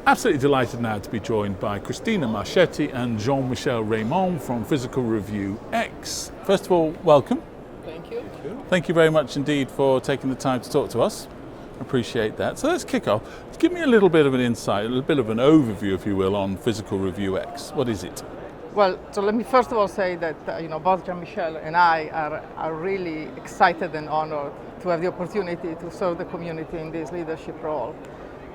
Absolutely delighted now to be joined by Cristina Marchetti and Jean-Michel Raimond from Physical Review X. First of all, welcome. Thank you. Thank you very much indeed for taking the time to talk to us. Appreciate that. So let's kick off. Give me a little bit of an insight, a little bit of an overview, if you will, on Physical Review X. What is it? Well, so let me first of all say that both Jean-Michel and I are really excited and honored to have the opportunity to serve the community in this leadership role.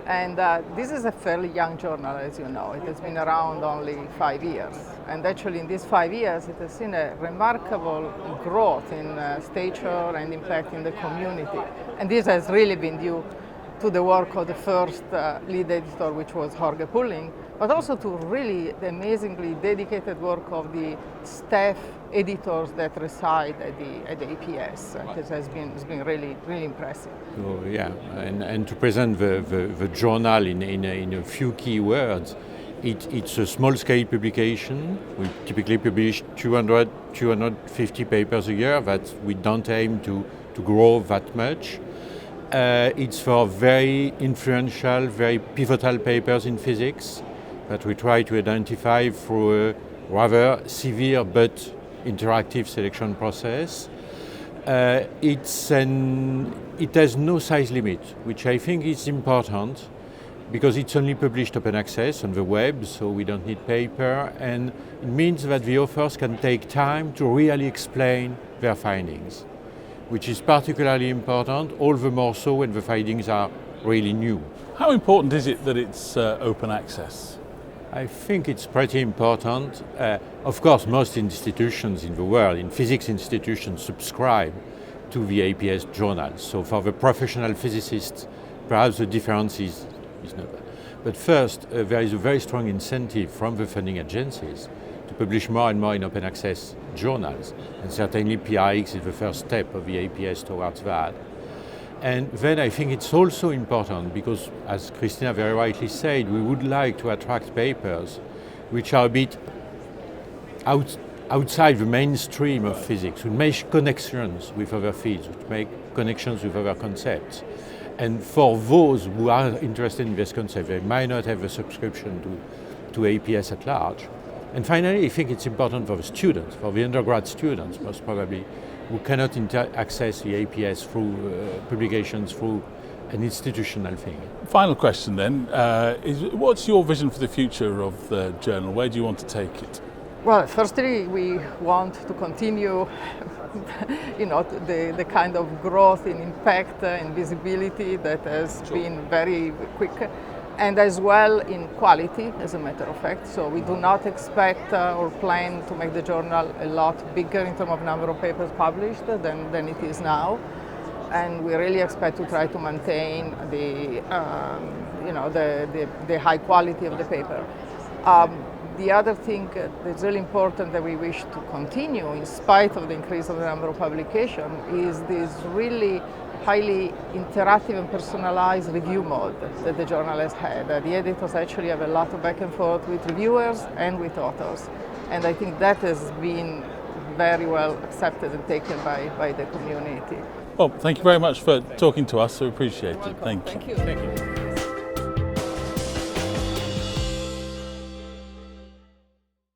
And this is a fairly young journal, as you know. It has been around only 5 years. And actually in these 5 years, it has seen a remarkable growth in stature and impact in the community. And this has really been due to the work of the first lead editor, which was Jorge Pulling, but also to really the amazingly dedicated work of the staff editors that reside at the APS. It has been really impressive. So, yeah, and to present the journal in a few key words, it's a small-scale publication. We typically publish 250 papers a year. That we don't aim to grow that much. It's for very influential, very pivotal papers in physics that we try to identify through a rather severe but interactive selection process. It has no size limit, which I think is important because it's only published open access on the web, so we don't need paper, and it means that the authors can take time to really explain their findings, which is particularly important, all the more so when the findings are really new. How important is it that it's open access? I think it's pretty important. Of course, most institutions in the world, in physics institutions, subscribe to the APS journals. So for the professional physicists, perhaps the difference is not that. But first, there is a very strong incentive from the funding agencies to publish more and more in open access journals. And certainly PRX is the first step of the APS towards that. And then I think it's also important because, as Cristina very rightly said, we would like to attract papers which are a bit outside the mainstream of physics, which make connections with other fields, which make connections with other concepts. And for those who are interested in this concept, they might not have a subscription to APS at large. And finally, I think it's important for the students, for the undergrad students, most probably, who cannot access the APS through publications through an institutional thing. Final question then, is what's your vision for the future of the journal? Where do you want to take it? Well, firstly, we want to continue the kind of growth in impact and visibility that has been very quick, and as well in quality, as a matter of fact. So we do not expect or plan to make the journal a lot bigger in terms of number of papers published than it is now. And we really expect to try to maintain the high quality of the paper. The other thing that's really important that we wish to continue in spite of the increase of the number of publications is this really highly interactive and personalized review mode that the journal has had. The editors actually have a lot of back and forth with reviewers and with authors. And I think that has been very well accepted and taken by the community. Well, thank you very much for talking to us. We appreciate it. Thank you. Thank you.